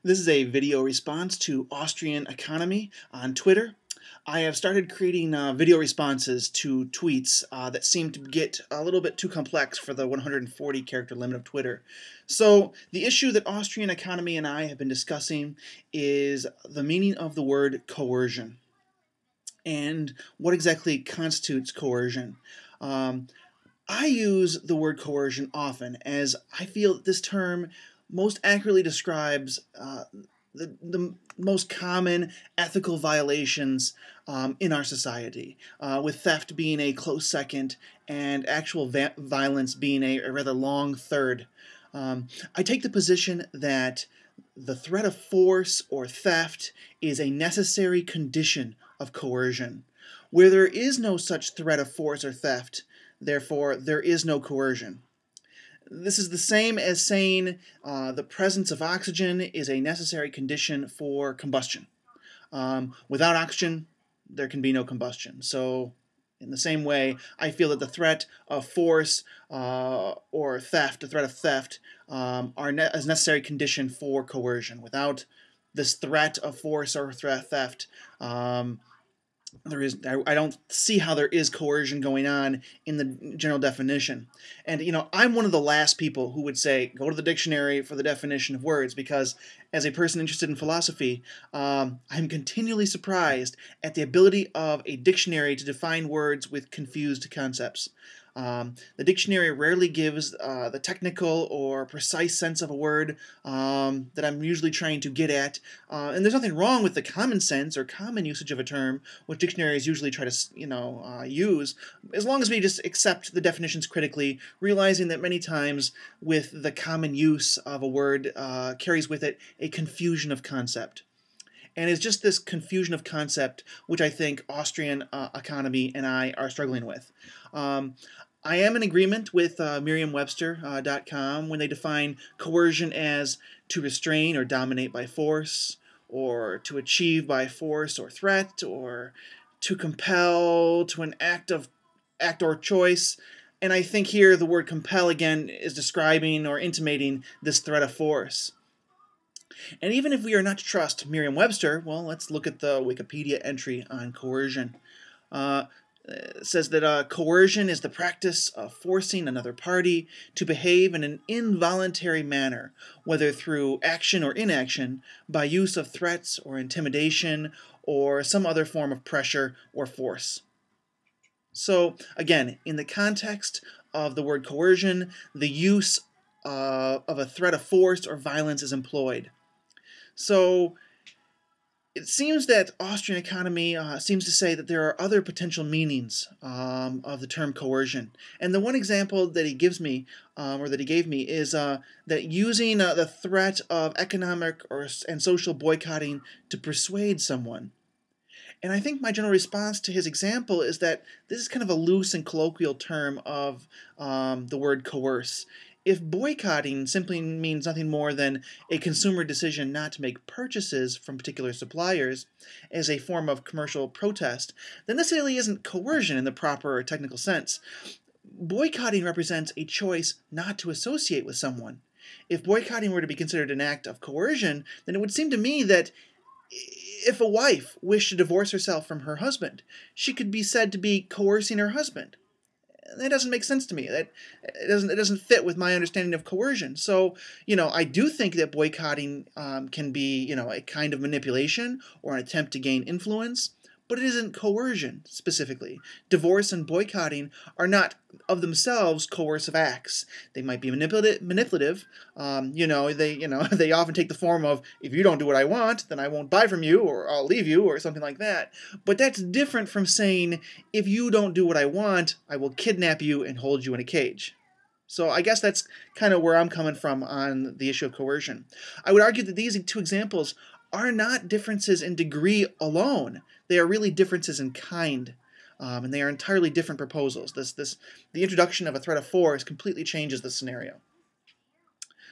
This is a video response to Austrian economy on Twitter. I have started creating video responses to tweets that seem to get a little bit too complex for the 140 character limit of Twitter. So the issue that Austrian economy and I have been discussing is the meaning of the word coercion and what exactly constitutes coercion. I use the word coercion often as I feel that this term most accurately describes the most common ethical violations in our society, with theft being a close second and actual violence being a rather long third. I take the position that the threat of force or theft is a necessary condition of coercion. Where there is no such threat of force or theft, therefore there is no coercion. This is the same as saying the presence of oxygen is a necessary condition for combustion. Without oxygen, there can be no combustion. So, in the same way, I feel that the threat of force or theft, the threat of theft, are a necessary condition for coercion. Without this threat of force or theft, I don't see how there is coercion going on in the general definition. And, I'm one of the last people who would say, go to the dictionary for the definition of words, because as a person interested in philosophy, I'm continually surprised at the ability of a dictionary to define words with confused concepts. The dictionary rarely gives the technical or precise sense of a word that I'm usually trying to get at. And there's nothing wrong with the common sense or common usage of a term, which dictionaries usually try to, use, as long as we just accept the definitions critically, realizing that many times with the common use of a word carries with it a confusion of concept. And it's just this confusion of concept which I think Austrian economy and I are struggling with. I am in agreement with Merriam-Webster.com when they define coercion as to restrain or dominate by force, or to achieve by force or threat, or to compel to an act or choice. And I think here the word compel again is describing or intimating this threat of force. And even if we are not to trust Merriam-Webster, well, let's look at the Wikipedia entry on coercion. It says that coercion is the practice of forcing another party to behave in an involuntary manner, whether through action or inaction, by use of threats or intimidation or some other form of pressure or force. So, again, in the context of the word coercion, the use of a threat of force or violence is employed. So, it seems that Austrian economy seems to say that there are other potential meanings of the term coercion. And the one example that he gives me, or that he gave me, is that using the threat of economic and social boycotting to persuade someone. And I think my general response to his example is that this is kind of a loose and colloquial term of the word coerce. If boycotting simply means nothing more than a consumer decision not to make purchases from particular suppliers as a form of commercial protest, then this really isn't coercion in the proper technical sense. Boycotting represents a choice not to associate with someone. If boycotting were to be considered an act of coercion, then it would seem to me that if a wife wished to divorce herself from her husband, she could be said to be coercing her husband. That doesn't make sense to me. It doesn't fit with my understanding of coercion. So, I do think that boycotting can be, a kind of manipulation or an attempt to gain influence, but it isn't coercion specifically. Divorce and boycotting are not of themselves coercive acts. They might be manipulative. They often take the form of, if you don't do what I want, then I won't buy from you, or I'll leave you, or something like that. But that's different from saying, if you don't do what I want, I will kidnap you and hold you in a cage. So I guess that's kind of where I'm coming from on the issue of coercion. I would argue that these two examples are not differences in degree alone. They are really differences in kind, and they are entirely different proposals. The introduction of a threat of force completely changes the scenario.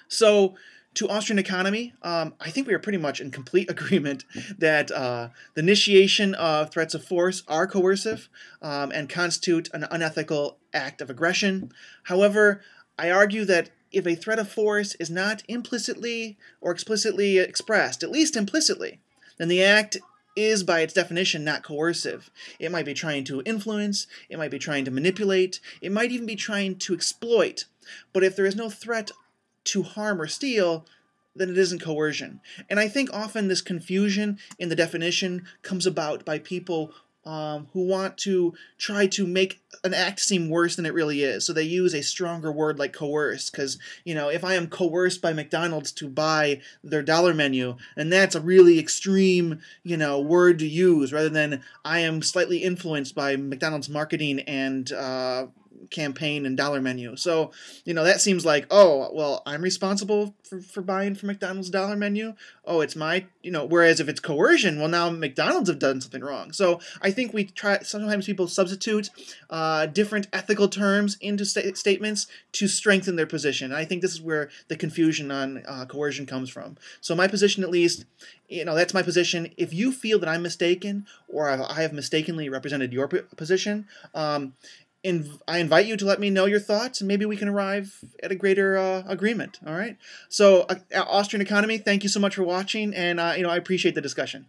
So, to Austrian economy, I think we are pretty much in complete agreement that the initiation of threats of force are coercive and constitute an unethical act of aggression. However, I argue that if a threat of force is not implicitly or explicitly expressed, at least implicitly, then the act is by its definition not coercive. It might be trying to influence, it might be trying to manipulate, it might even be trying to exploit. But if there is no threat to harm or steal, then it isn't coercion. And I think often this confusion in the definition comes about by people who want to try to make an act seem worse than it really is. So they use a stronger word like coerce, because, if I am coerced by McDonald's to buy their dollar menu, and that's a really extreme, word to use, rather than I am slightly influenced by McDonald's marketing and campaign and dollar menu. So, that seems like, oh, well, I'm responsible for buying from McDonald's dollar menu. Oh, it's my, whereas if it's coercion, well, now McDonald's have done something wrong. So I think sometimes people substitute different ethical terms into statements to strengthen their position. And I think this is where the confusion on coercion comes from. So my position, at least, that's my position. If you feel that I'm mistaken, or I have mistakenly represented your position, I invite you to let me know your thoughts, and maybe we can arrive at a greater agreement. All right. So, Austrian Economy, thank you so much for watching, and I appreciate the discussion.